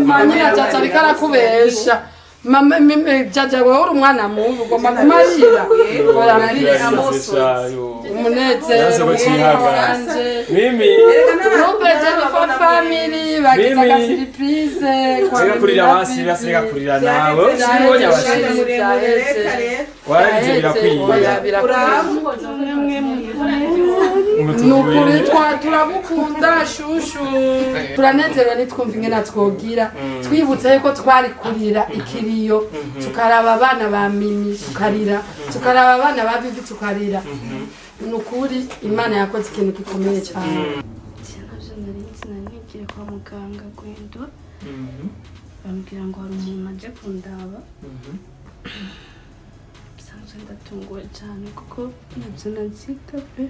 Manyira chacha bikara kubesha. Mama jaja wewe uri umwana mubi ugomba kumarira. Oya amoso. Umunezero wanje. Mimi. Nubeze for family bagize ka surprise kwa kurira basi basirika kurira nawe. Sinibonye abashije. Waragize birakwiye. Nukuri turabukunda shushu. Turanezerwa nitwumva ingena twogira. Twibutse ko twari kurira ikiriyo tukaraba abana ba Mimi tukarira tukaraba abana ba Vivi tukarira nukuri Imana yakoze ikintu gikomeye cyane ngiye kwa muganga gwendo bambwira ngo hari umuntu aje kundaba sanzwe ndatunguwe cyane kuko nabyo nazita pe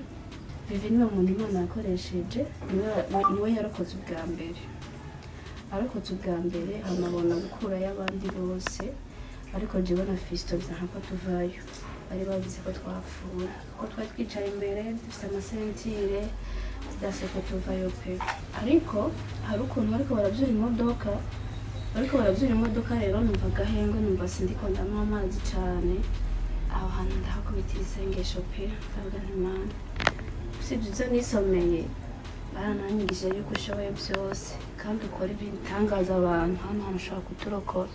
Vivi ni umuntu Imana yakoresheje niwe yarakoze ubwa mbere ariko ubwa mbere amabona gukura y'abandi bose ariko jewe na Fisto bizahako tuvayo bari bagize ko twapfuye ko twari twicaye imbere dufite amasentire tudase ko tuvayo pe ariko hari ukuntu bariko baravyura imodoka rero numva gahengo numva sindiko ndanywa amazi cyane aho hantu ndahakubitira isengesho pe ndavuga nti Mana usibye ibyo nisomeye barananyigije yuko ushoboye byose kandi ukora ibitangaza abantu hano ushobora kuturokora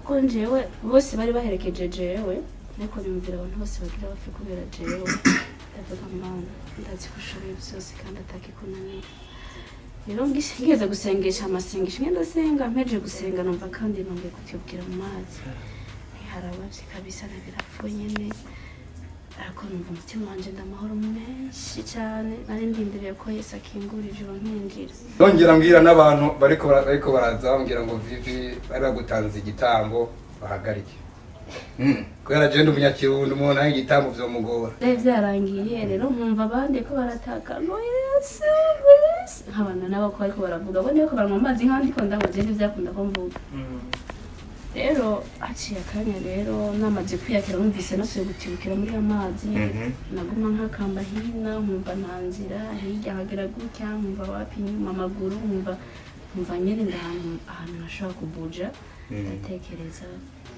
ko njyewe bose bari baherekeje jewe ariko nimvira abantu bose bagira bapfe kubera jewe ndavuga Mana ndazi ko ushoboye byose kandi atakikunanira rero ngeze gusengesha amasengesho ngenda senga mpeje gusenga numva kandi nongeye kutibwira mu mazi ntiharabavye kabisa nabirapfuye nyene ariko numva umutima wanje ndamahoro menshi cyane nari ndindiriye ko Yesu akingura ijoro nkinjira nongera mbwira n'abantu bariko baraza bambwira ngo Vivi bari bagutanze igitambo bahagarike kubera je nd'umunyakirundi umuntu aho igitambo vyomugora byarangiye rero nkumva abandi ko barataka ngo Yesu nkabana nabo ko ariko baravuga bo niyo ko baranywa amazi nkandi ko ndamuze n'ivyakunda ko mvuga rero aciye akanya rero namaze kwiyakira numvise nasuye gutibukira muri amazi naguma nkakamba hina nkumva ntanzira hirya hagera gutya nkumva wapi nyuma amaguru nkumva nyene ahantu nashobora kubuja ndatekereza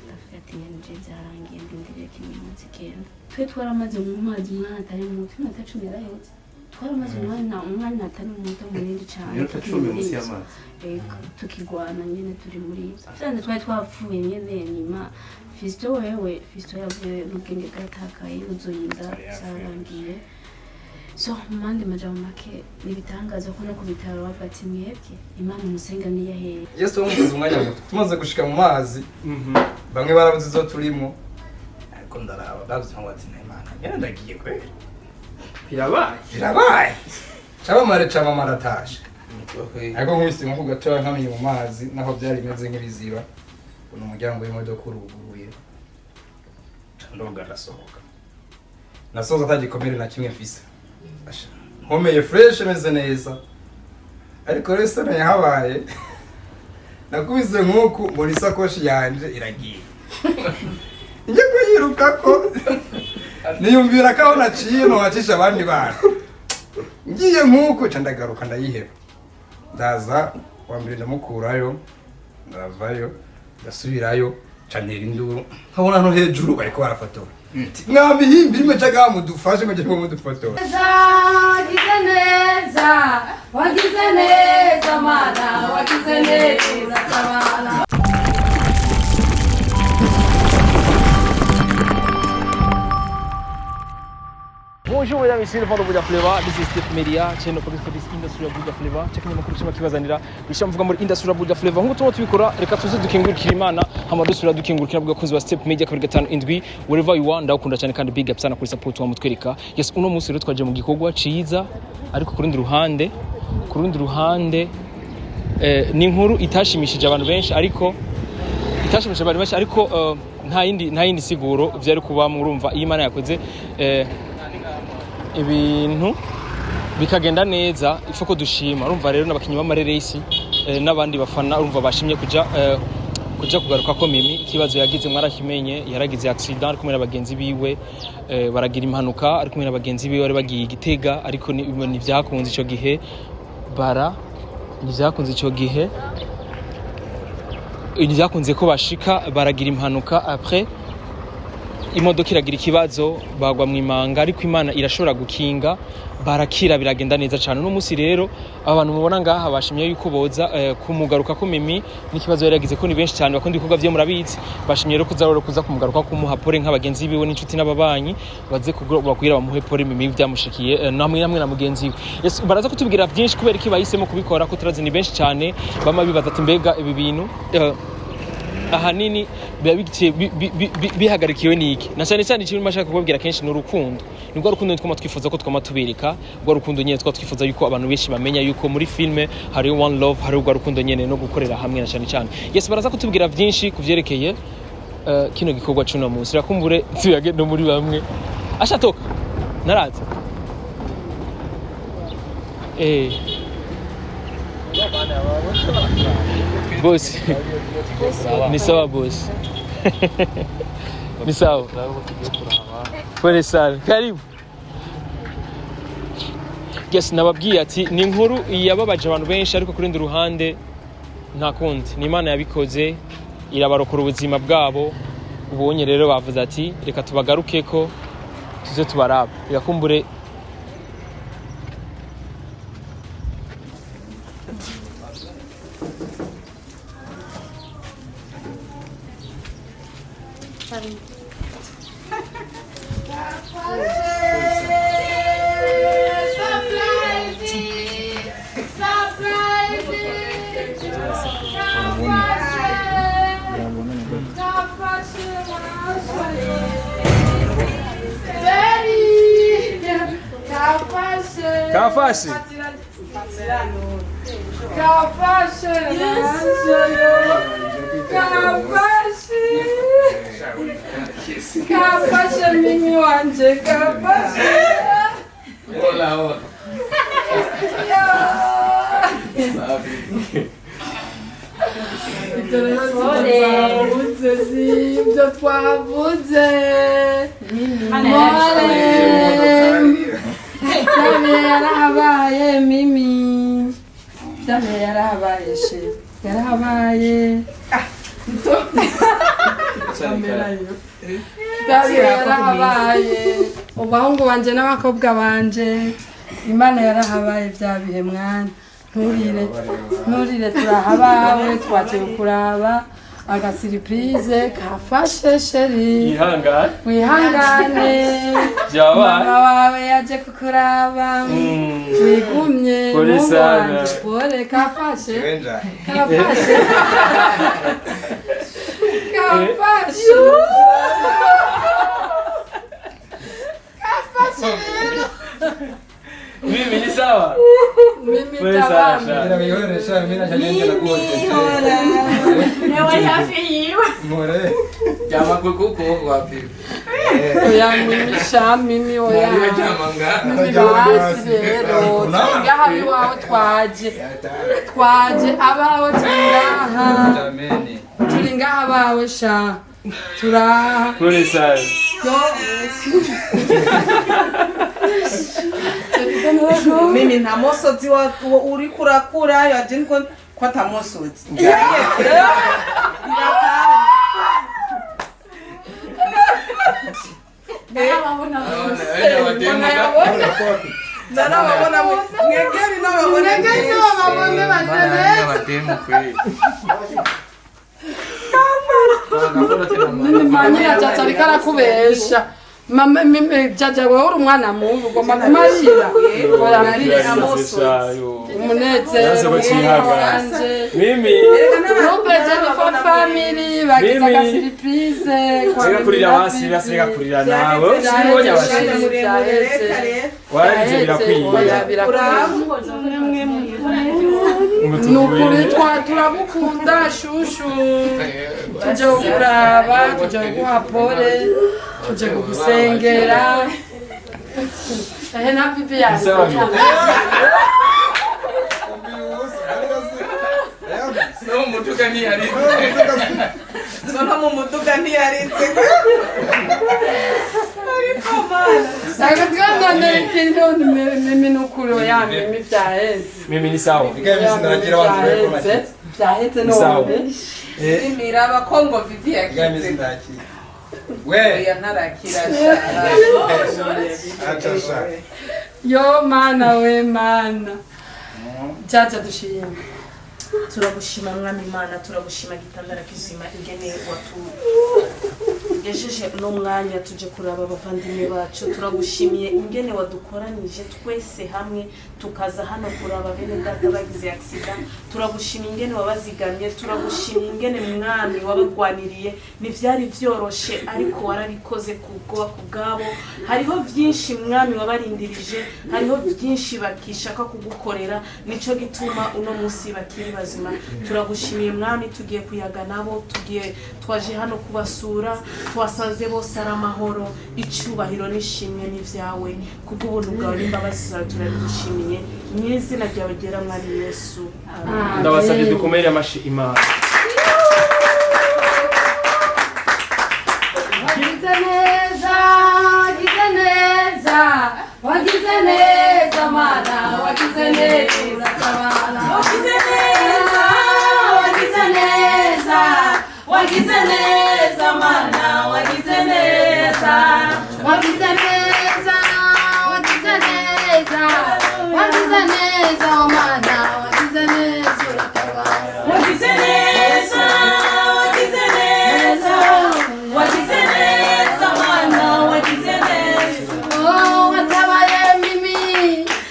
ndavuga ati nje byarangiye ndindiriye kinyumunsi kenda twe twaramaze mu mazi umwana atari mu mutima atacumira yose twaramaze umwana atari mu mutima munini cyane tukigwana nyene turi muri cyane twari twapfuye nyene nyuma Fisto yavuye n'ubwenge bwatakaye uzoyinda zarangiye so mandi majambo make nibitangaza ko no kubitaro bafati mwebwe Imana umusenga niya hehe Yesu wumvize umwanya muto tumaze gushika mu mazi bamwe barabuze zo turimo ariko ndaraba bavuze ati Imana yandagiye kwera birabaye chama maratasha ariko nkubise mu gatoya nkamenye mu mazi naho byari bimeze nk'ibiziba uno muryango w'imodoka uruguruye ndoga rasohoka nasoza atagikomere na kimwe mfise nkomeye fresh meze neza ariko rese naye habaye nakubise nkuko muri sakoshi yanje iragiye njye kuyiruka ko niyumvira ko naciye no wacisha abandi bantu ngiye nkuko candagaruka ndayiheba ndaza wambere ndamukurayo ndavayo ndasubirayo canera induru nkabona no hejuru bariko barafotora mwami himbi rimwe caga mudufashe ngo cyangwa mudufotora wagize neza mana wagize neza tabana Bonjour mesdames et messieurs, le vent de Woduhamagara, this is Step Media, channel for this industry of Woduhamagara. Check n'amakuru cyuma kibazanira bishamvuga muri industry of Woduhamagara. Ngo tuba tubikora reka tuze dukingurikira Imana, hama dusura dukingurikira bw'abakunzi ba Step Media 257 wherever you are. Ndakunda cyane kandi big up sana kuri support wa mutwereka. Yes, uno munsi rero twaje mu gikorwa ciza ariko ku rundi ruhande ni inkuru itashimishije abantu benshi ariko nta yindi siguro byari kuba murumva iyi Imana yakoze ibintu bikagenda neza ifoko dushima urumva rero n'abakinyi b'amareresi n'abandi bafana urumva bashimye kuja kugaruka ko Mimi ikibazo yagize mwarakimenye yaragize accident ari kumwe n'abagenzi biwe baragira impanuka ari kumwe n'abagenzi biwe bari bagiye Gitega ariko ni byakunze ico gihe ntibyakunze icyo gihe ntibyakunze ko bashika baragira impanuka après imodoka iragira ikibazo bagwa mu imanga ariko Imana irashobora gukinga barakira biragenda neza cyane no musi rero abantu mubona ngaha bashimye yuko boza kumugaruka ko Mimi n'ikibazo yari yagize ko ni benshi cyane bakunda ibikorwa byo murabizi bashimye rero kuza kumugaruka kumuha pole nk'abagenzi biwe n'inshuti n'ababanyi baze kugira bamuhe pole Mimi byamushikiye namwe na mugenzi we yes baraza kutubwira byinshi kubera iki bahisemo kubikora ko turazi ni benshi cyane bama bibaza ati mbega ibi bintu ahanini bihagarikiwe niki na cyane cyane ikintu mashaka kubabwira kenshi n'urukundo nibwo rukundo twama twifuza ko twama tubirika rwo rukundo nyene twifuza yuko abantu benshi bamenya yuko muri filme hari one love hari rwo rukundo nyene no gukorera hamwe na cyane cyane yes baraza kutubwira byinshi kuvyerekeye kino gikorwa cy'uno munsi rakumbure tuyage no muri bamwe ashatoka naraza boss ni sawa boss ni sawa pole sana karibu yes nababwiye ati ni inkuru yababaje abantu benshi ariko kuri ndi ruhande nta kundi ni Imana yabikoze irabarokora ubuzima bwabo ubonye rero bavuze ati reka tubagaruke ko tuze tubaraba yakumbure Kafashe Mimi wanje kafashe hola ibyo twavuze yarahabaye Mimi yarahabaye she yarahabaye yarahabaye ubahungu banje n'abakobwa banje Imana yarahabaye bya bihe mwana nturire turahabawe twaje kuraba aga surprise kafashe sheri wihangane mama wawe yaje kukuraba wigumye pole kafashe Mimi ni sawa. Mimi tawa. Mimi najenga kuote. Newa yafiwa. More. Jama kuku wapi? Oya mimi oya. Mimi basi rero. Ngaha biwaho twaje abaho tungaha. Jameni. Turingaha bawe sha. Turaha. Pole sana. Mimi nta musozi uri kurakura yaje nko kwata musozi Mama jaja wewe uri umwana mubi ugomba kumarira oya umunezero wanje Mimi nubeze for family bagize surprise kwa kurira basi basireka kurira nawe sibonya bashije warize birakwiye Ukuri turabukunda shushu tuje kuraba tuje guha pole tuje kugusengera na pipi ya No mutuka ni ari. Zona mu mutuka ni yaritse Saka tuandane kinyo mimi nukuri ya mimi vyaheze. Mimi ni sawa. Igaye sinagira watu weko na kitu. Vyaheze none. Mira abakongo vivi Igaye yakize. sinakira. We. Yanarakira Acha sha. Yo mana we mana. Chacha dushimye. Turagushima mwami Imana, turagushima gitandara kizima ingene gejeje no mwanya tuje kuraba abavandimwe bacu. Turagushimiye ingene wadukoranije twese hamwe tukaza hano kuraba bene data bagize accident. Turagushimiye ingene wabazigamye, turagushimiye ingene mwami wabagwaniriye. Nivyari vyoroshe ariko warabikoze kubwabo. Hariho vyinshi mwami wabarindirije, hariho vyinshi bakishaka kugukorera, nico gituma uno musi bakiri bazima. Turagushimiye mwami, tugiye kuyaga nabo, twaje hano kubasura, twasanze bose ari amahoro, icubahiro nishimwe n'ivyawe kubw'ubuntu bwawe n'imbabazi zawe. Turagushimiye mu izina ryawe ryera mwami Yesu, amen. Ndabasabye dukomere amashi Imana. Wagize neza, wagize neza mana, wagize neza uratabara. Wagize neza, wagize neza mana, wagize neza, wagize neza, wagize neza, wagize neza mana, wagize neza uratabara. Wagize neza, wagize neza, wagize neza mana, wagize neza. Oh, watabaye mimi,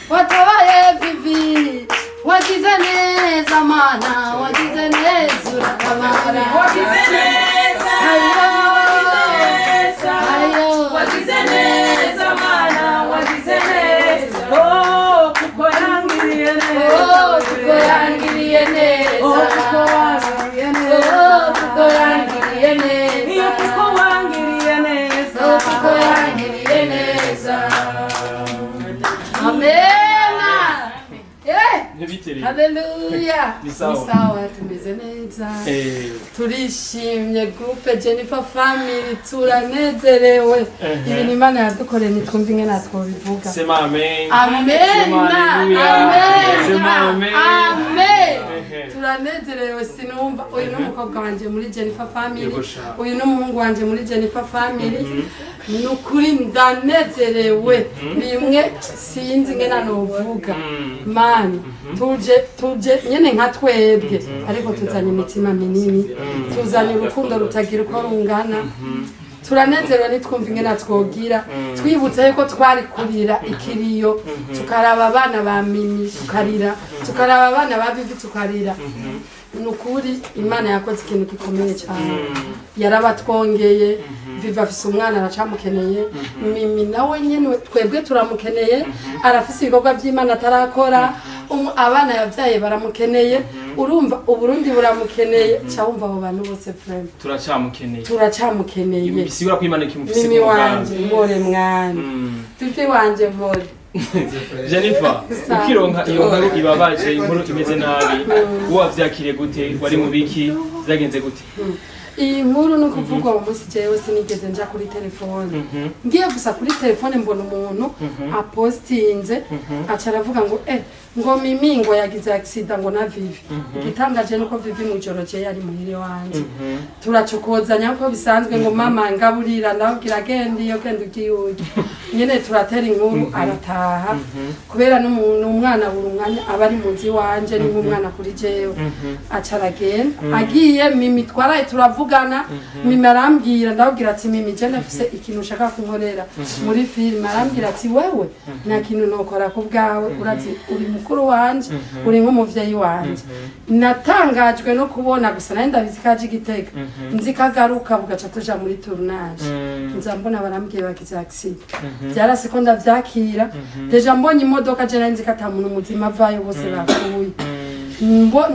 watabaye vivi, wagize neza mana, wagize neza uratabara. Wagize neza, wagize neza mana, wagize neza. Oh, kuko yangiriye neza, oh, kuko yangiriye neza, oh, kuko yangiriye neza, oh, kuko yangiriye neza, kuko wangiriye neza, oh, kuko yangiriye neza. Amen. Haleluya. Ni sawa tumeze neza. Turishimye groupe Jennifer family turanezerewe. Ibi ni Imana yadukoreye nitwumva ingene natwobivuga. Sema amen. Amen. Amen. Amen. Turanezerewe sinumva uyu n'umukobwa wanje muri Jennifer family. Uyu n'umuhungu wanje muri Jennifer family. Nukuri ndanezerewe. Bimwe sinzi ingene novuga. Man tuje nyene nka twebwe ariko tuzanye imitima minini, tuzanye urukundo rutagira uko rungana. Turanezerewe nitwumva ingene twogira, twibutse yuko twari kurira ikiriyo, tukaraba abana ba mimi tukarira, tukaraba abana ba bivi tukarira. Nukuri Imana yakoze ikintu gikomeye cyane, yarabatwongeye. Viva afise umwana aracamukeneye, mimi nawe nyene twebwe turamukeneye, arafise ibikorwa by'Imana atarakora, abana yavyaye baramukeneye. Urumva Uburundi buramukeneye, cyawumva abo bantu bose friend turacamukeneye. Bisigura ko Imana kimufise mimi wanje mbore mwana, Vivi wanje mbore. Jennifer, ukironka iyo nkuru ibabaje, inkuru imeze nabi, wavyakire gute? Wari mu biki? Zagenze gute? Iyi nkuru no kuvuga mu munsi jewe sinigeze nja kuri telefone. Ngiye gusa kuri telefone mbona umuntu apostinze acaravuga ngo ngo mimi ngo yagize accident ngo na Vivi. Igitangaje nuko Vivi mu joro je yari muhire wanje. Turacokozanya ko bisanzwe ngo mama ngaburira ndabwira genda iyo genda ugiye. Nyene turatera inkuru arataha kubera n'umwana burumwanya abari munzi wanje ni umwana kuri jewe. Acaragenda agiye mimi twaraye turavugana, mimi arambwira ndabwira ati mimi je ndafise ikintu ushaka kunkorera muri film. Arambwira ati wewe nta kintu nokora ku bwawe, urazi uri mukuru wanje, uri nk'umuvyeyi wanje. Natangajwe no kubona gusa nari ndabizi kaje Igitega, nzi kagaruka bugaca tuja muri tournage, nza mbona barambwiye bakize accident. Byarase ko ndavyakira, deja mbonye imodoka je nari nzi ko ata muntu muzima avayo, bose bapfuye.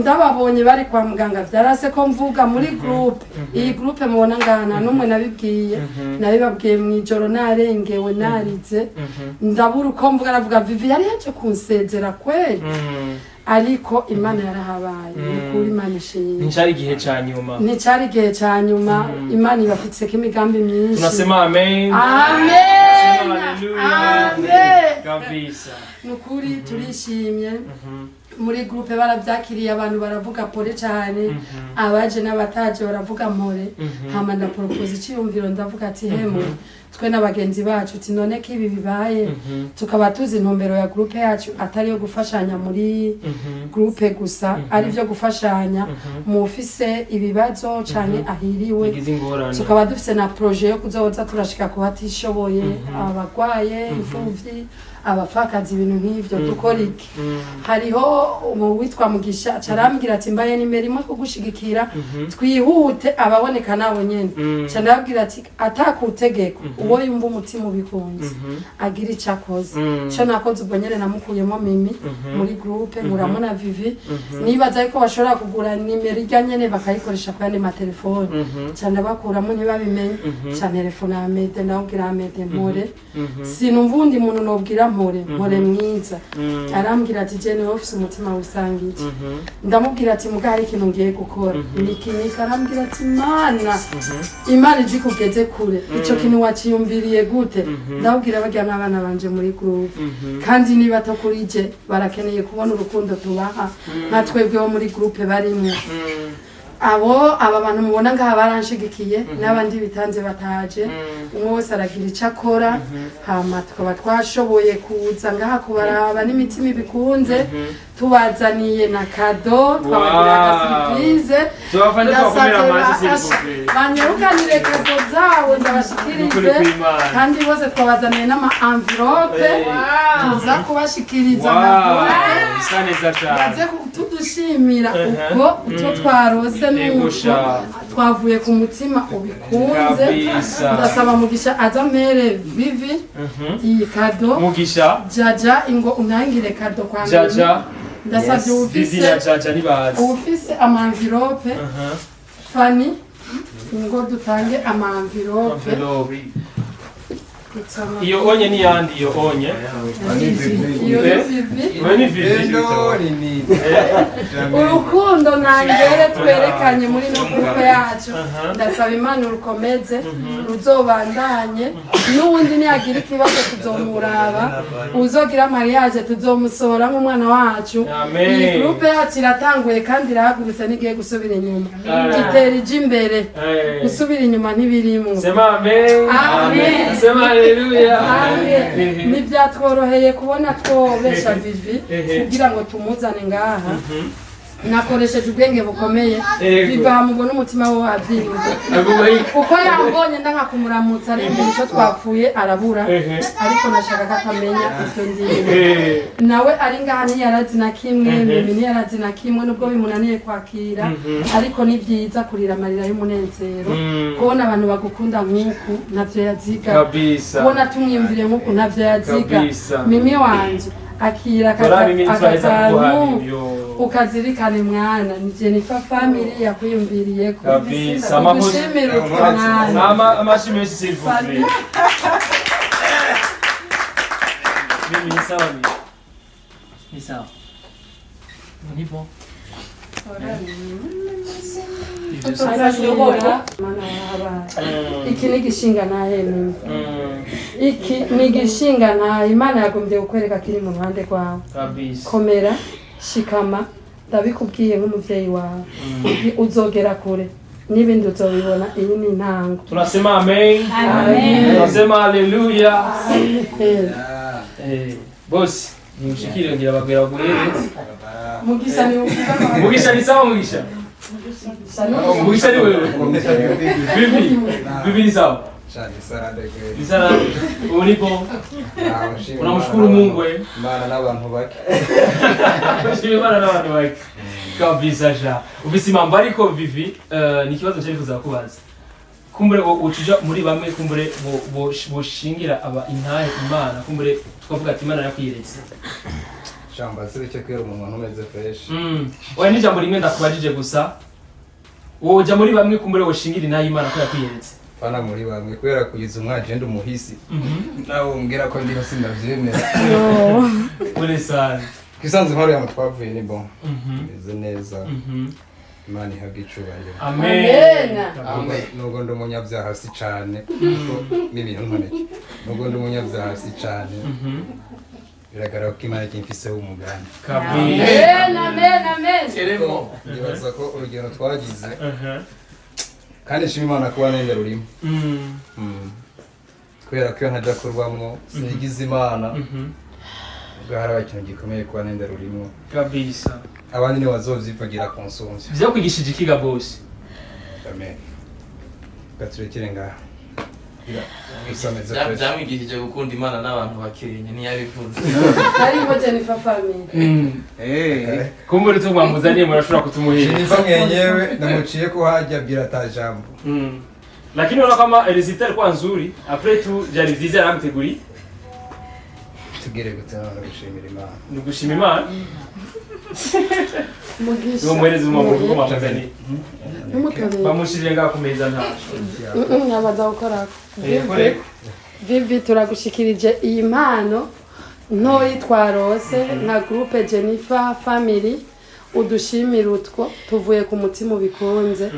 Ndababonye bari kwa muganga, byarase ko mvuga muri groupe. Iyi groupe mubona ngana numwe nabibabwiye mwijoro narengewe narize, ndabura uko mvuga, aravuga Vivi yari yaje kunsezera kweli. Ariko Imana yarahabaye, kuri Imana ishimwe. Nicari igihe ca nyuma. Nicari igihe ca nyuma, Imana ibafitse ko imigambi myinshi. Tunasema amen. Amen. amen kabisa. nukuri turishimye muri groupe baravyakiriye abantu baravuga pole cyane abaje n'abataje baravuga mpore hama nda propose iciyumviro ndavuga ati hemwe twe n'abagenzi bacu tinone ko ibi bibaye tukaba tuzi intumbero ya groupe yacu atari yo gufashanya muri groupe gusa ari byo gufashanya mu ufise ibibazo canke ahiriwe tukaba dufise na projet yo kuzoza turashika ku batishoboye abagwaye imfuvyi abapfakazi ibintu nk'ivyo dukora iki hariho witwa Mugisha carambwira ati mbaye nimero imwe kugushigikira twihute ababoneka nabo nyene cyandabwira ati atakutegeko uwo yumva umutima ubikunze agira icakoze cyo nakoze ubwo nyene namukuyemo Mimi muri groupe muramuna Vivi nibaza ariko bashobora kugura nimero ijya nyene bakayikoresha kwa ma telefone cyandabakuramo ntibabimenye cya telefone ya Mede ndabwira Mede mpore sinumva undi muntu nobwira mpore mwiza arambwira ati jene office umutima usangije ndamubwira ati mugari ikintu ngiye gukora nikinika arambwira ati imana ije kugeze kure ico kintu waciyumviriye gute ndabwira bajya n'abana banje muri group kandi niba tokurije barakeneye kubona urukundo tubaha nka twebwe bo muri group barimo aba bantu mubona ngaha baranshigikiye n'abandi bitanze bataje umwe wese aragira icyo akora hama tukaba twashoboye kuza ngaha kubaraba n'imitima ibikunze tubazaniye na kado twabagira agasurprise banyerukanire kado zabo ndabashikirize kandi bose twabazaniye n'ama envelope tuza kubashikiriza baze tudushimira uko icyo twarose n'umuco twavuye ku mutima ubikunze ndasaba Mugisha aza mere Vivi iyi kado Mugisha jaja ingo unangire kado kwa jaja ndasabye ufise ama envelope Fanny ingo dutange ama envelope iyo onye ni yandi iyo onye urukundo nangere twerekanye muri no groupe yacu ndasaba Imana urukomeze ruzobandanye n'uwundi niyagira ikibazo tuzomuraba uzogira mariage tuzomusohora nk'umwana wacu iyi groupe yacu iratanguye kandi irahagurutse n'igiye gusubira inyuma itera ije imbere gusubira inyuma ntibirimo sema amen amen sema haleluya nibyatworoheye kubona twobesha Vivi kugira ngo tumuzane ngaha nakoresheje ubwenge bukomeye biva mubona umutima we wabyirinze kuko yambonye ndakakumuramutsa ari ibintu twapfuye arabura ariko nashaka katamenya ibyo ndiye nawe ari ngaha ntiyarazi na kimwe Mimi ntiyarazi na kimwe nubwo bimunaniye kwakira ariko ni byiza kurira amarira y'umunezero kubona abantu bagukunda nk'uku navyo yaziga kubona tumwiyumvire nk'uku navyo yaziga Mimi wanje akira akazanu ukazirikane mwana ni Jennifer family yakwiyumviriye ko kabisa amashimwe s'il vous plaît Mimi ni sawa ni sawa ni bon iki ni igishinga ntahe Mimi iki ni igishinga ntahe Imana yagombye kukwereka kiri mu ruhande rwawe komera shikama ndabikubwiye nk'umuvyeyi wawe uzogera kure n'ibindi uzobibona iyi ni intango tunasema amen tunasema haleluya boss nimshikire ngira bagera guhereza Mugisha ni sawa Mugisha Mugisha ni wewe Bibi ni sawa ni salade ulipo unamshukuru Mungu Imana n'abantu bake Imana n'abantu bake kabisa ja ufise mambo ariko Vivi ni kibazo cyari kuzakubaza kumbure ucija muri bamwe kumbure boshingira aba intahe Imana kumbure twavuga ati Imana yakwiretse shamba sireke kwera umuntu umeze fresh oya ni jambo rimwe ndakubajije gusa woja muri bamwe kumbure boshingira intahe Imana ko yakwiretse fana muri bamwe kwera kuyiza umwagenda umuhisi nawe umbwira ko ndiho sinavyemera uri sana kisanze mparo ya twavuye ni bon meze neza Imana ihabwe icubahiro amen nubwo ndi umunyabyaha si cane kuko n'ibintu nkoneke nubwo ndi umunyabyaha si cyane biragaragara ko Imana kimfiseho umugambi nibaza ko urugendo twagize kandi nshima Imana kuba nenda rurimo kubera ko iyo ntajya kurwamo sinigize Imana ubwo hari ikintu gikomeye kuba nenda rurimo kabisa abandi nibo bazovyivugira konsumvya vyakwigishije ikiga bose amen gaturekere ngaha byamwigishije gukunda Imana n'abantu bakenye ntiyabivuze harimo Jennifer family kumbura tumwamuzaniye murashobora kutumuhera Jennifer mwenyewe namuciye ko hajya birata jambo lakini unaona kama résultat kwa nzuri après tout jari visa yaraguteguri tugere gutana no gushimira Imana nugushima Imana mugisha uwo mwerezi umwambuko ko mamuzaniye umutabera bamushirire ngaho kumeza ntasho abaza gukora Vivi turagushikirije iyi mpano ntoyi twarose nka groupe Jennifer family udushimira utwo tuvuye ku mutima ubikunze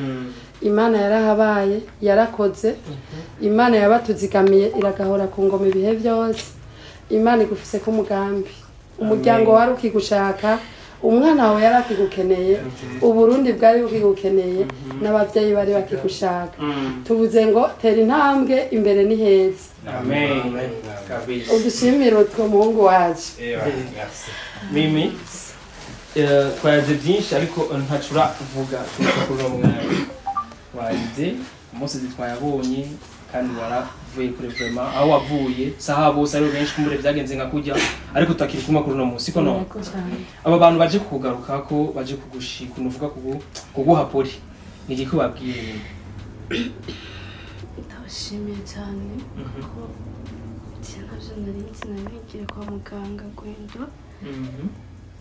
Imana yarahabaye yarakoze Imana yabatuzigamiye iragahora ku ngoma ibihe byose Imana igufise ko umugambi umuryango wari ukigushaka umwana wawe yarakigukeneye uburundi bwari bukigukeneye n'abavyeyi bari bakigushaka tuvuze ngo tera intambwe imbere ni heza amen kabisa udushimira utwo muhungu wacu mimi twayaze byinshi ariko ntacura vuga tukakurura umwana wayize umunsi twayabonye kandi waravuye kure vraiment aho wavuye saha bose ari benshi kumure byagenze nka kujya ariko utakiri kuma kuri no munsi ko no aba bantu baje kugaruka ko baje kugushika unuvuga kuguha poli niki ko babwiye ndabashimiye cyane ko ntabyo nari nzi nabigiye kwa muganga gwendo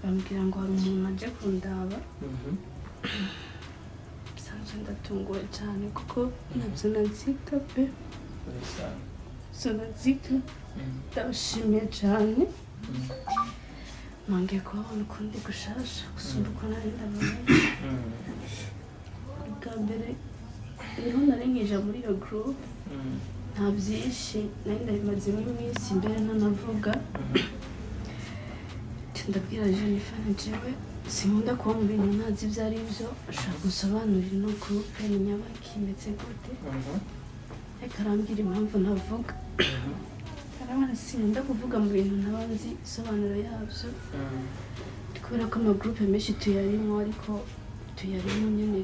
bambwira ngo hari umuntu aje kundaba sanze ndatunguwe cyane kuko nabyo nazika pe nazika ndabashimiye cyane nongeye kubabona ukundi gushasha gusumba uko nari ndabaye bwa mbere niho nari nkije muri iyo group nta byinshi nari ndabimazemo iminsi mbere ntanavuga ndabwira Jennifer njyewe sinkunda kuba mu bintu ntazi ibyo ari byo ashaka gusobanurira ino groupe ni nyabaki imeze gute reka arambwira impamvu ntavuga arabona sinkunda kuvuga mu bintu ntabanzi isobanuro yabyo kubera ko amagroupe menshi tuyarimo ariko tuyarimo nyine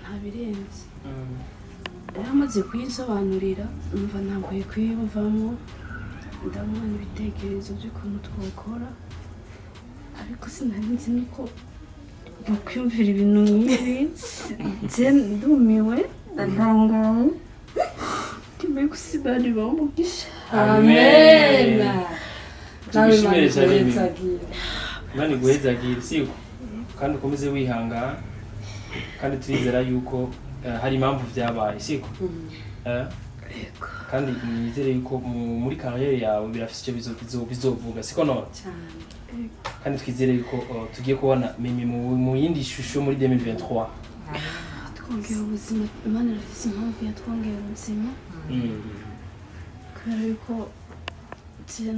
ntabirenze rero amaze kuyisobanurira numva ntabwo kuyiyumvamo ndamuha ibitekerezo by'ukuntu twakora ariko sinari nzi nuko kwiyumvira ibintu nk'ibi ndumiwe ndatangawe ndimeye gusibanira umugisha amen tubishimire cyane Imana iguhezagira siko kandi ukomeze wihangana kandi turizera yuko hari impamvu byabaye siko kandi nizere yuko muri carrière yawe birafite icyo bizovuga siko no kandi twizere yuko tugiye kubona mimi mu yindi shusho muri 2023 twongera ubuzima Imana ifite impamvu yatwongera ubuzima kubera yuko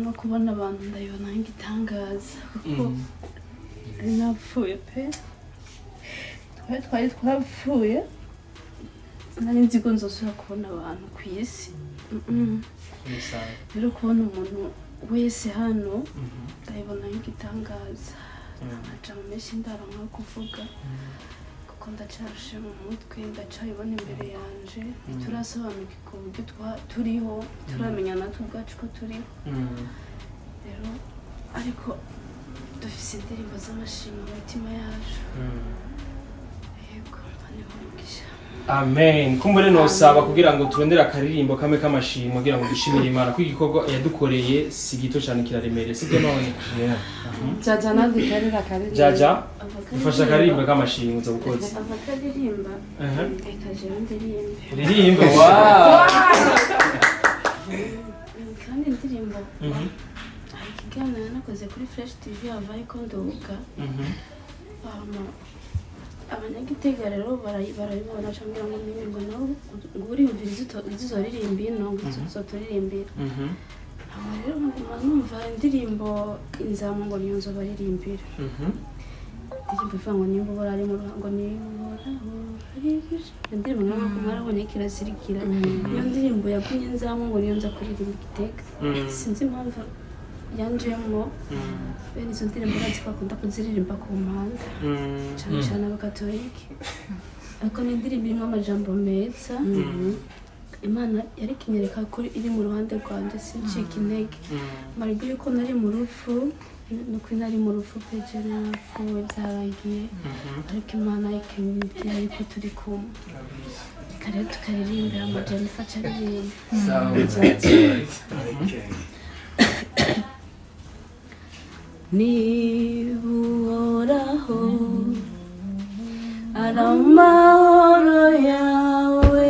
no kubona abantu ndayibona nk'igitangaza kuko napfuye pe twari twapfuye nari nzi ko nzosubira kubona abantu ku isi rero kubona umuntu wese hano ndayibona nk'igitangaza ntaca mu menshi ndara nko kuvuga kuko ndacarushe mu mutwe ndacayibona imbere yanje ntiturasobanukirwa uburyo turiho turamenya natwe ubwacu ko turiho rero ariko dufise indirimbo z'amashimwe mu mitima yacu yego niho mugisha amen kumbure nosaba kugira ngo turondere akaririmbo kamwe k'amashimwe kugira ngo dushimire Imana ko igikorwa yadukoreye si gito cyane kiraremereye sibyo none jaja nanditerera karirimbo jaja ufasha akaririmbo k'amashimwe uza gukoze abakaririmba reka jewe ndirimbe ririmbe wow kandi indirimbo hari ikiganiro nakoze kuri Fresh TV avaye ko ndoga abanyagitega rero barabibona cyangwa ngo niba ngo nawe uriyumvira izo ririmbi no ngo izo turirimbira rero nkaguma numva indirimbo inzamo ngo niyo nzo baririmbira indirimbo ivuga ngo nimba ubora ari mu ruhango nibuhoraho indirimbo nkaguma ngo kirazirikira iyo ndirimbo yakunye inzamo ngo niyo nza kuririmba igitega sinzi impamvu yanjemo bene izo ndirimbo urazi ko bakunda kuziririmba ku mpanda cyane cyane abakatolike ariko ni indirimbo irimo amajambo meza Imana yari kinyereka kuri iri mu ruhande rwanjye sincika intege maribyo yuko nari mu rupfu nuko nari mu rupfu peje napfuye byarangiye ariko Imana ikimbwira yuko turi kumwe kare tukaririmbira amajambo ifaca aririmba nibuhoraho aramahoro yawe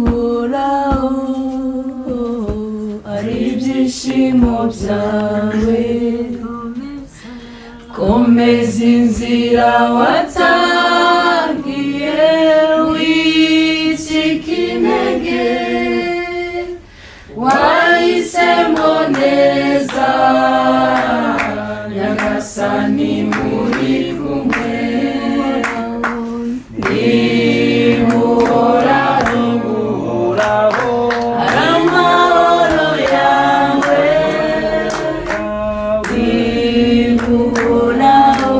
nibuhoraho ari ibyishimo byawe komeza inzira watangiye wicika intege wahisemo neza nyagasani muri kumwe nibuhoraho ari amahoro yawe nibuhoraho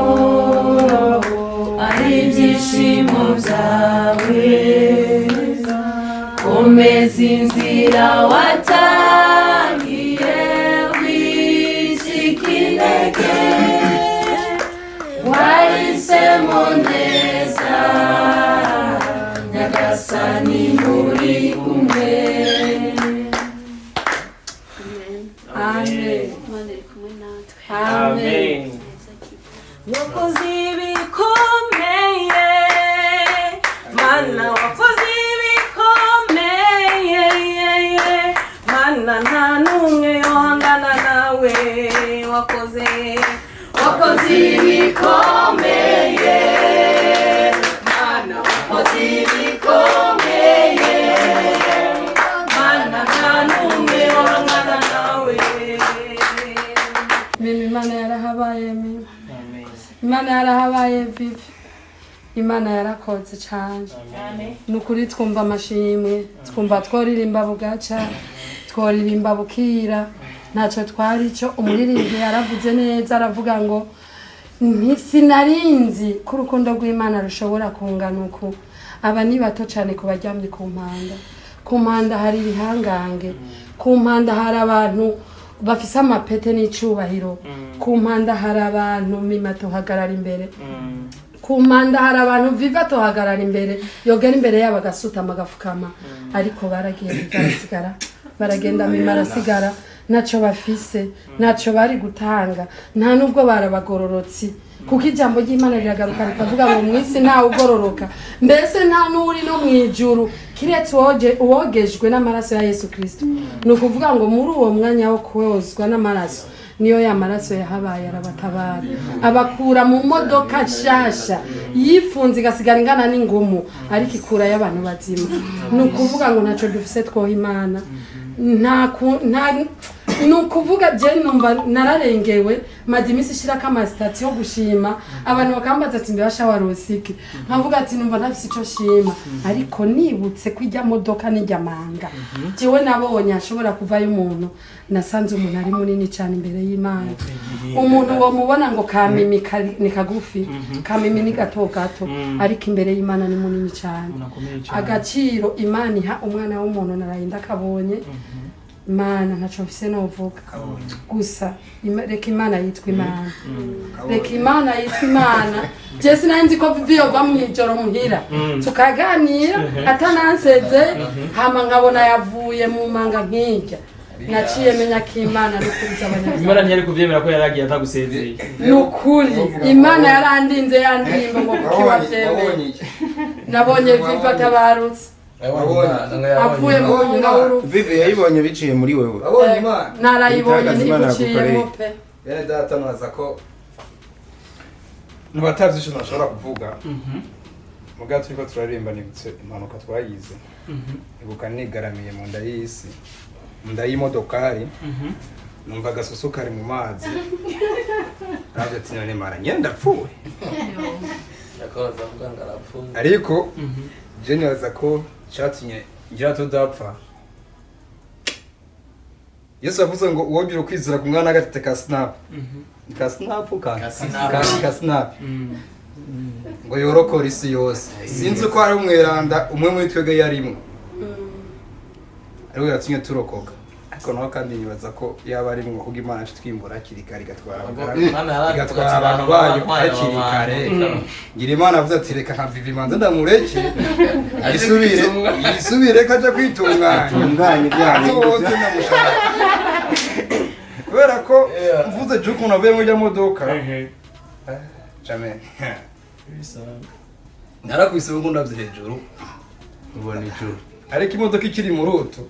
ari ibyishimo byawe komeza inzira watangiye wicika intege wahisemo neza nyagasani muri kumwe amen Imana iri kumwe natwe Amen. wakoze ibikomeye mana wakoze ibikomeye mana nta n'umwe yohangana nawe wakoze ibikomeye mana wakoze ibikomeye mana nta n'umwe yohangana nawe mimi Imana yarahabaye mimi Imana yarahabaye vivi Imana yarakoze cyane nukuri twumva amashimwe twumva tworirimba bugaca tworirimba bukira ntacyo twari cyo umuririmbyi yaravuze neza aravuga ngo sinarinzi ko urukundo rw'Imana rushobora kungana uku aba ni bato cyane ku baryamye ku mpanda hari ibihangange ku mpanda hari abantu bafise amapete n'icubahiro ku mpanda hari abantu mima tuhagarara imbere ku mpanda hari abantu viva tuhagarara imbere yogera imbere yabo agasutama agafukama ariko baragiye barasigara baragenda mima arasigara ntacyo bafise ntacyo bari gutanga nta nubwo barabagororotsi kuko ijambo ry'Imana riragaruka rikavuga ngo mwisi ntawe ugororoka mbese nta n'uri no mu ijuru kiretse uwogejwe n'amaraso ya Yesu Kristo ni ukuvuga ngo muri uwo mwanya wo kwozwa n'amaraso niyo ya maraso yahabaye arabatabara abakura mu modoka nshasha yifunze igasigara ingana n'ingumu ariko ikura y'abantu bazima ni ukuvuga ngo ntacyo dufise twoha Imana ni ukuvuga je numva nararengewe maze iminsi ishirako amasitati yo gushima abantu bakambaza ati mbebasha warosiki nkavuga ati numva ntafise ico shima ariko nibutse ko ijya modoka n'ijya manga jewe nabonye ashobora kuvayo umuntu nasanze umuntu ari munini cyane imbere y'Imana umuntu wo mubona ngo kamimi ni kagufi kamimi ni gato gato ariko imbere y'Imana ni munini cyane agaciro Imana iha umwana w'umuntu narayinda kabonye Imana ntacyo mfise novuga gusa reka Imana yitwa Imana reka Imana yitwa Imana je sinanzi ko viyo va mwijoro muhira tukaganira atananseze hama nkabona yavuye mu manga nk'ijya naciye menya ko Imana n'ukuriza abanyarwanda Imana ntiyari kuvyemera ko yaragiye atagusezeye n'ukuri Imana yarandinze yandimba ngo kukiwa vyemeye nabonye viva tabarutse avuye mu ngawuru vive yayibonye biciye muri wewe abonye Imana narayibonye nikuciye pe bene data naza ko nubatazi ico nashobora kuvuga muga turiko turaririmba nibutse impanuka twayize ibuka nigaramiye mu nda y'isi mu nda y'imodokari numva agasusu kari mu mazi nabyo ati none mara ngenda ndapfuye yakoza mvuga ngo arapfuye ariko je nibaza ko cyatumye ngira tudapfa Yesu yavuze ngo uwogira ukwizera ku mwana agatete ka snap ka snap ka snap ngo yorokora isi yose sinzi ko ari umweranda umwe muri twege yarimwe ariwe yatumye turokoka ariko naho kandi nibaza ko yaba ari mwo kugira Imana twimbura hakiri kare igatwara abantu bayo hakiri kare ngira Imana avuze ati reka nkaviva imanza ndamureke isubire kaje kwitunganya byanyu kubera ko mvuze juko navuye mu modoka jamais narakubise ngo ndavye hejuru ubona ijuru ariko imodoka ikiri mu ruto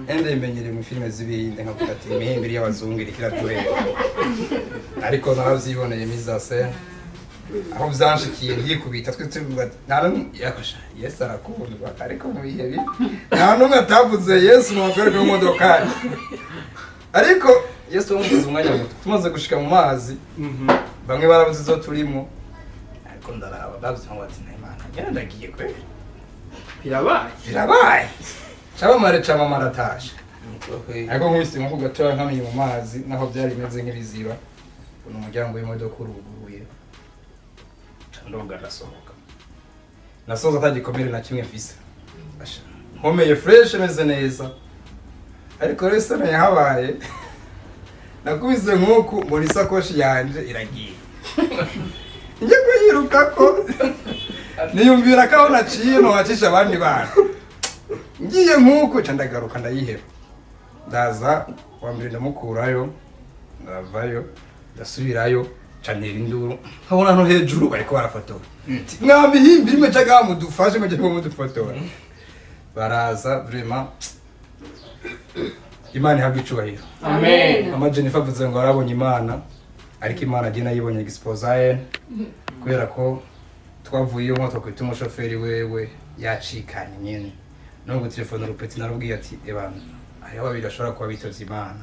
ende imenyere mu filime zibindi nkavuga ati imihembere y'abazungu irikira duhera ariko naravyiboneye mizase aho byanshikiye ndikubita twe tuvuga yakosha Yesu arakundwa ariko mu bihe bibi nta numwe atavuze Yesu mu mabwiriza y'imodoka ariko Yesu wamuvuze umwanya muto tumaze gushika mu mazi bamwe barabuze zo turimo ariko ndaraba bavuze ngo ati Imana nyandagiye kwe birabaye cyabamare camamara tasha ariko nkubise mu kugatora nkamenye mu mazi naho byari bimeze nk'ibiziba uno muryango w'imodoka uruguruye candoga rasohoka nasoza atagikomere na kimwe mfise nkomeye fresh meze neza ariko rese nahabaye nakubise nkuko mbona isakoshi yanje iragiye njye kuyiruka ko niyumvira ko naciye no wacisha abandi bantu ngiye nkuko candagaruka ndayiheba ndaza wambere ndamukurayo ndavayo ndasubirayo canira induru nkabona no hejuru bariko barafotora mwambi himbi rimwe caga mudufashe ngo cyangwa mudufotora baraza vraiment Imana ihabwe icubahiro Amen. Mama Jennifer avuze ngo arabonye Imana ariko Imana je nayibonye exposaye kubera ko twavuye iyo moto kwita umushoferi wewe yacikanye nyene nubwo telefone rupeti narubwiye ati ebana ari babiri ashobora kuba bitoza Imana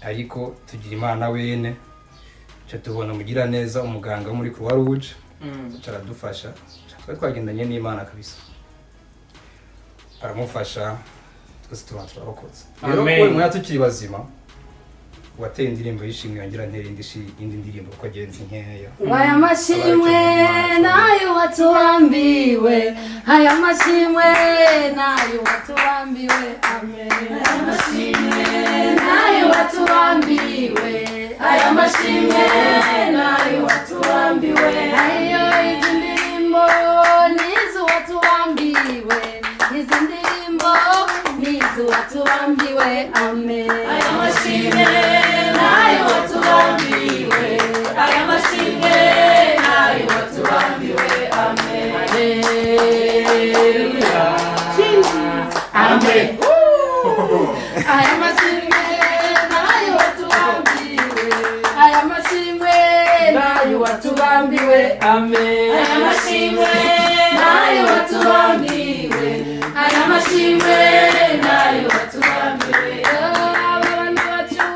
ariko tugira Imana wene cyo tubona mugira neza umuganga muri Croix Rouge caradufasha twagendanye n'Imana kabisa aramufasha twese turabakoze rero ko mwe tukiri bazima wateye indirimbo yishimwe yongera ntera indi ndirimbo uko agenzi nkeya Haya mashimwe nayo watuambiwe haya mashimwe nayo watuambiwe amen haya mashimwe nayo watuambiwe haya mashimwe nayo watuambiwe hayo indirimbo nizo watuambiwe hizo ndirimbo nizo watuambiwe amen haya mashimwe nayo watuambiwe haya mashimwe nayo watuambiwe amen haleluya amen haya mashimwe nayo watuambiwe haya mashimwe nayo watuambiwe amen haya mashimwe nayo watuambiwe haya mashimwe nayo watuambiwe abana bacu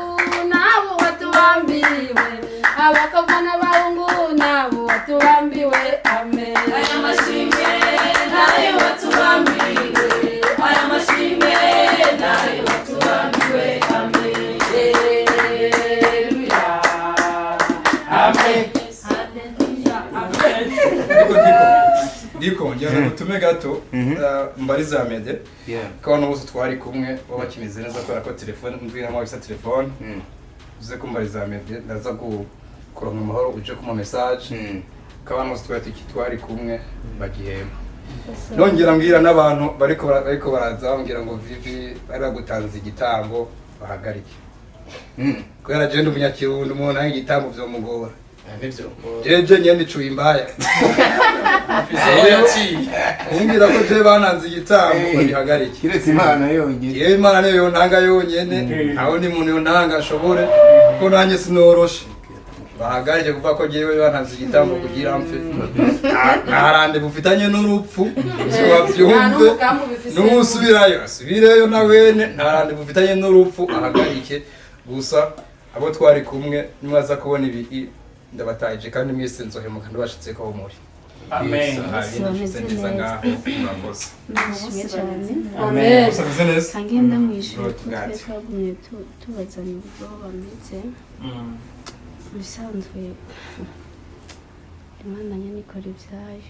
nabo watuambiwe abakobwa n'abahungu nabo watuambiwe amen haya mashimwe nayo watuambiwe haya mashimwe nayo watuambiwe amen haleluya amen Diko njye mutume gato mbariza Amede kabano bose twari kumwe baba kimeze neza kubera ko telefone ndwira mu bisa telefone uze kumbariza Amede ndaza kuronka amahoro uje kuma message kabano bose twari kumwe bagihema nongera mbwira n'abantu bariko baraza bambwira ngo vivi bari bagutanze igitambo bahagarike kubera je ndi umunyakirundi umuntu aho igitambo vyo mugora nivyo jeje nyene cuye imbaya umbwira ko je bananze igitambo bagihagarike kiretse Imana yonyine yewe Imana niyo ntanga yonyene aho ni muntu yontanga ashobore kuko nanjye sinoroshe bahagarije kuvuga ko jewe bantazi igitambo kugira mfe ntarande bufitanye n'urupfu wabyumve n'usubirayo asubireyo nawene ntarande bufitanye n'urupfu ahagarike gusa abo twari kumwe nimwaza kubona ibi ndabatayije kandi mwese nzohemuka ndabashitse ko muri amen amen kangenda mwishuri twagumye tubazanya uburyo bameze bisanzwe Imana nyene ikora ivyayo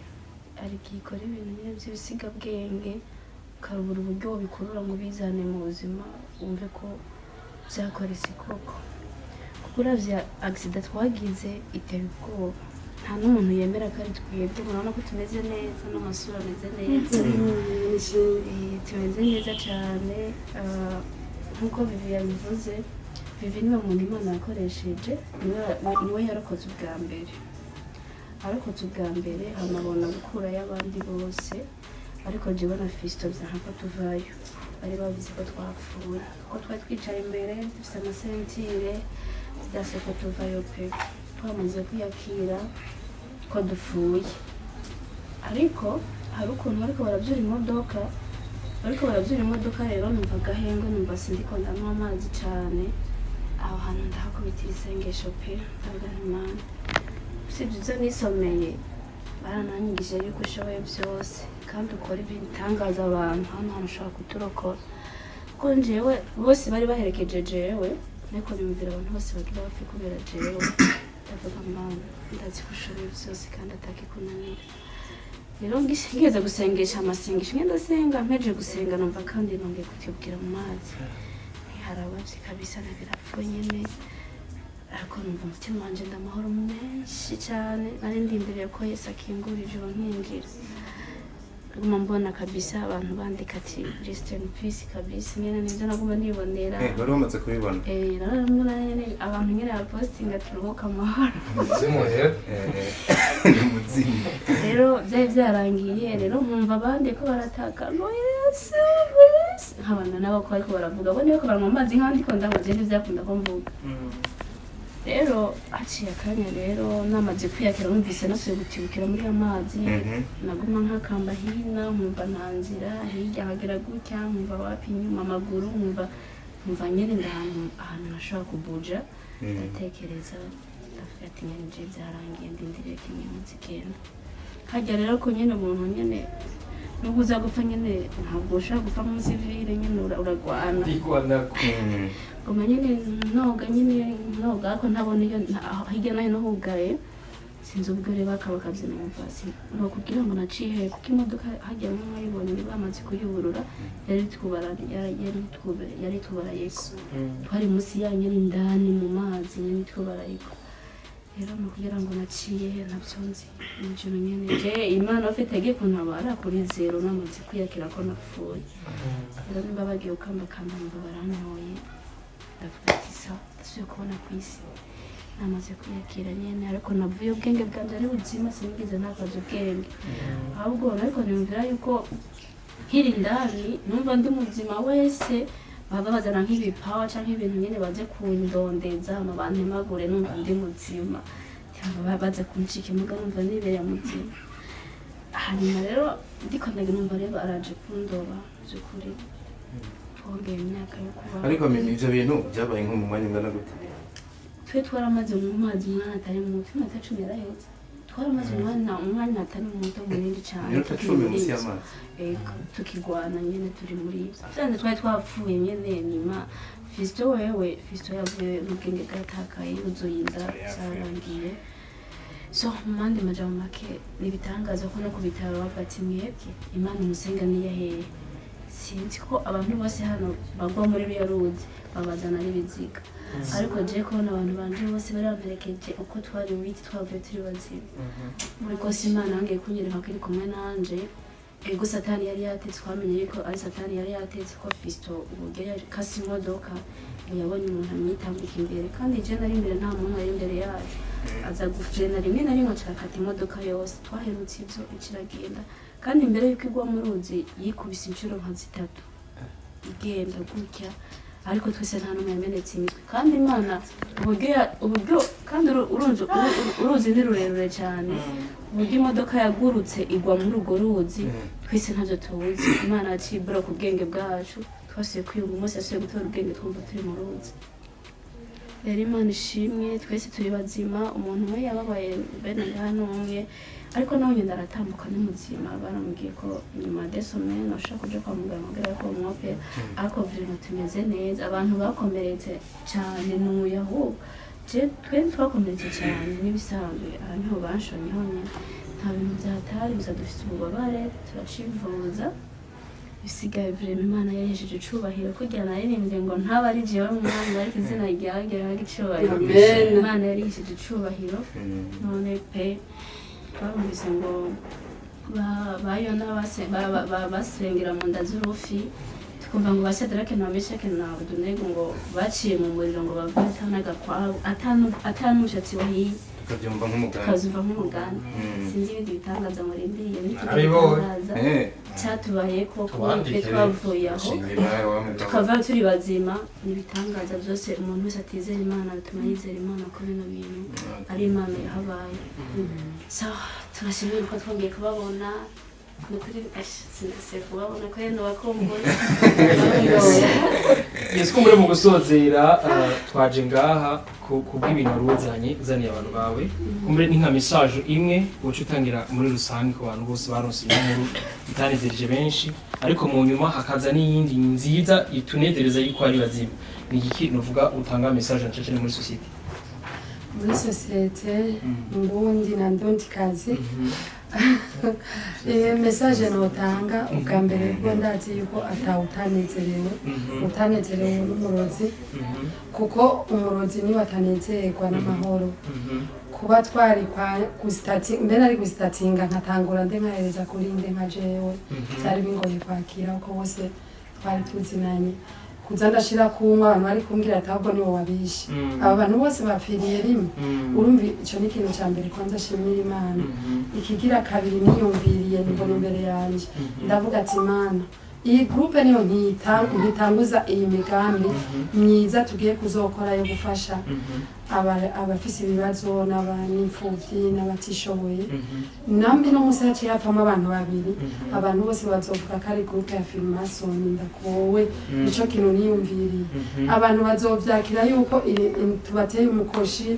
ariko ikora ibintu nyene vy'ibisigabwenge ukarubura uburyo bikurura ngo bizane mu buzima wumve ko vyakorese koko kuko uravye accident twagize iteye ubwoba nta n'umuntu yemera ko ari twebwe murabona ko tumeze neza n'amasura ameze neza tumeze neza cane nk'uko Vivi yabivuze Vivi niwe muntu Imana yakoresheje niwe yarakoze ubwa mbere arakoze ubwa mbere amabona gukura y'abandi bose ariko jewe na Fisto vyanka tuvayo bari babizi ko twapfuye ko twari twicaye imbere dufise amasentire tudaseko tuvayo pe twamaze kwiyakira ko dupfuye ariko hari ukuntu bariko baravyura imodoka rero numva agahengo numva sindiko ndanywa amazi cane aho hantu ndahakubitira isengesho pe ndavuga nti Mana usibye ivyo nisomeye barananyigije yuko ushoboye vyose kandi ukora ibitangaza abantu hano hantu ushobora kuturokora kuko jewe bose bari baherekeje jewe ariko nimvira abantu bose bagira bapfe kubera jewe ndavuga Mana ndazi ko ushoboye vyose kandi atakikunanira rero ngishigeze gusengesha amasengesho ngenda senga mpeje gusenga numva kandi nongeye kutubwira mu mazi harabavye kabisa nabirapfuye nyene ariko numva umutima wanje ndamahoro menshi cyane nari ndindiriye ko Yesu akingura ijoro nkinjira guma mbona kabisa abantu bandika ati rest in peace kabisa nyene nivyo naguma nibonera bari bamaze kubibona naramubona nyene abantu nyene bapostinga turuhuka amahoro rero vyari vyarangiye rero nkumva abandi ko barataka ngo Yesu nkabana nabo ko ariko baravuga bo niyo ko baranywa amazi nkandi ko ndamuze n'ivyakunda ko mvuga rero haciye akanya rero namaze kwiyakira numvise nasuye gutibukira muri amazi naguma nkakamba hino nkumva nta nzira hirya hagera gutya nkumva wapi inyuma amaguru nkumva nyene ahantu nashobora kubuja ndatekereza ndavuga ati nyene je vyarangiye ndindiriye ko iminsi igenda harya rero ko nyene umuntu nyene nubwo uza gupfa nyene ntabwo ushaka gupfa nk'umusivile nyene uragwana goma nyene noga ko ntabona iyo hirya nayo no hugaye sinzi ubwo rero bakabakavyina muvasi no kugira ngo naciye kuko imodoka hajya mu mwayibonye bamaze kuyuburura yari tubarayeko twari musi yanyu ari indani mu mazi nyene tubarayeko rero no kugira ngo naciye navyo nzi ijoro nyene je Imana afite tegeko ntabara kuri zero namaze kwiyakira ko napfuye rero nimba bagiye ukambakamba ngo baranyoye ndavuga ati sawa ndasubiye kubona kw'isi namaze kwiyakira nyene ariko navuye ubwenge bwanje ari buzima sinigeze ntakaza ubwenge ahubwo ariko nimvira yuko nkiri indani numva ndi muzima wese baba bazana nk'ibipawa canke ibintu nyene baje kundondeza abantu magure numva ndi muzima cyangwa baze kunshika imuga numva nibereye muzima hanyuma rero ndiko numva rero araje kundoba by'ukuri twongeye imyaka yo kuba ariko ivyo bintu byabaye nko mu mwanya ungana gute twe twaramaze mu mazi umwana atari mu mutima atacumi yaraheze twaramaze umwanya atari mu muto munini cyane tukigwana nyene turi muri ivyo twari twapfuye nyene nyuma Fisto yavuye ubwenge bwatakaye yuzuye inda zarangiye so mumandi majambo make nibitangaza ko no kubitaro bafati mwebwe Imana umusenga niyaheye sinzi ko abantu bose hano bagwa muri biya ruzi babazana n'ibiziga ariko je ko n'abantu banje bose bari bamperekeje uko twari witi twavuye turi bazima muri kose Imana yangiye kunyereka ko iri kumwe nanje ego satani yari yatetse twamenye yuko ari satani yari yatetse ko Fisto ubugere kasi imodoka yabonye umuntu amwitambika imbere kandi je nari imbere nta muntu ari imbere yacu aza gufrena rimwe na rimwe cakata imodoka yose twaherutse ivyo ikiragenda kandi imbere yuko igwa mu ruzi yikubise inshuro nka zitatu igenda gutya ariko twese nta n'umwe yamenetse imitwe kandi imana uburyo kandi uruzi ni rurerure cyane uburyo imodoka yagurutse igwa muri urwo ruzi twese ntabyo tuzi imana yacibura ku bwenge bwacu twasuye kwiyunga umunsi yasuye gutora ubwenge twumva turi mu ruzi rero imana ishimwe twese turi bazima umuntu umwe yababaye bene ngaha n'umwe ariko nawe nyine aratambuka n'umuzima baramubwiye ko nyuma ya desome nashaka kuja kwa muganga kugira ko umwope ariko vile tumeze neza abantu bakomeretse cyane n'uya ahubwo twe twakomeretse cyane n'ibisanzwe aha niho banshonyeho nyine nta bintu byatari gusa dufite ububabare turacivuza bisigaye vrema imana yahejeje icubahiro kugira naririmbye ngo ntaba ari jewe mwana ariko izina ryawe ryawe icubahiro imana yarisheje icubahiro none pe barumvise ngo bayona basengera mu nda z'urufi tukumva ngo basedrake na meshake na abedunego ngo baciye mu muriro ngo bavuye atanagakwabo atanumushatsi wahiye tukavyumva nk'umugani sinzi ibindi bitangaza murindiye n'ikitangaza cyatubayeko kumbe twavuye aho tukava turi bazima n'ibitangaza byose umuntu wese atizera imana bituma yizera imana ko bino bintu ari imana yahabaye turashimira ko twongeye kubabona nukuri sinese kubabona ko yeno bakumbura Yesu kumbure mu gusozera twaje ngaha kubw'ibintu waruzanye uzaniye abantu bawe kumbure ni nka message imwe uca utangira muri rusange ku bantu bose baronse inkuru itanezereje benshi ariko mu nyuma hakaza n'iyindi nziza itunezereza yuko ari bazima ni iki nuvuga utanga message nshashane muri society muri sosiyete ngundi na ndondi kazi message notanga ubwa mbere bwo ndazi yuko utanezerewe n'umurozi kuko umurozi niba atanezerwa n'amahoro kuba twari mbere ari gustatinga nkatangura nkahereza kuri nka jewe byari bingoye kwakira uko bose twari tuzinanye kuza ndashira kumwe abantu bari kumbwira ati ahubwo nibo wabishe aba bantu bose bapfiriye rimwe urumva icyo ni ikintu cya mbere kwanza ashimira imana ikigira kabiri niyumviriye nibona imbere yanjye ndavuga ati imana iyi groupe niyo ntitanguza iyi migambi myiza tugiye kuzokora yo gufasha abafise ibibazo n'abanyimfuvyi n'abatishoboye nambi no musi haciye havamo abantu babiri abantu bose bazovuga ko ari groupe ya filmation ndakowe ico kintu niyumviriye abantu bazovyakira yuko tubateye umukoshi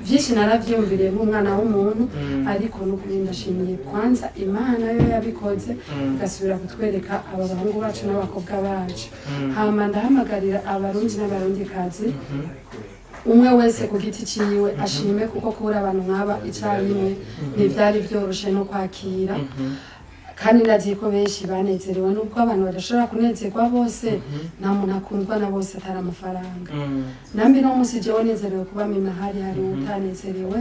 vyinshi naravyumviriye nk'umwana w'umuntu ariko n'ukuri ndashimiye kwanza imana yo yabikoze igasubira kutwereka aba bahungu bacu n'abakobwa bacu hama ndahamagarira abarundi n'abarundikazi umwe wese ku giti ciwe ashime kuko kubura abantu nk'aba icyarimwe ntivyari vyoroshe no kwakira kandi ndazi ko benshi banezerewe nubwo abantu badashobora kunezerwa bose nta muntu akundwa na bose atari amafaranga nambi no musi jewe nezerewe kuba mima hari utanezerewe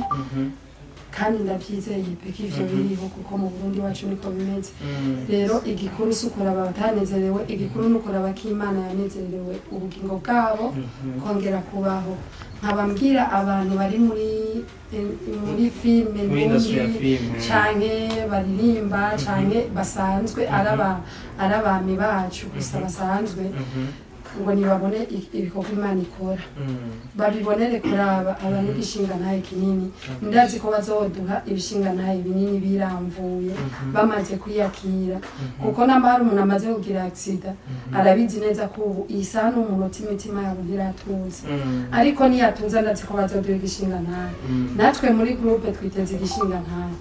kandi ndabyizeye peka ivyo biriho kuko mu Burundi wacu niko bimeze rero igikuru sukura batanezerewe igikuru nukuraba ko Imana yanezerewe ubugingo bwabo kongera kubaho nkabambwira abantu bari muri filme canke baririmba canke basanzwe arabami bacu gusa basanzwe ngo nibabone ibikorwa Imana ikora babibonere kuraba abantu igishinga ntaye kinini ndazi ko bazoduha ibishinga ntaye binini biramvuye bamaze kwiyakira kuko nambara umuntu amaze kugira accident arabizi neza ko ubu isa n'umuntu imitima yabo ntiratuza ariko niyatuza ndazi ko bazoduha igishinga ntaye natwe muri groupe twiteze igishinga ntaye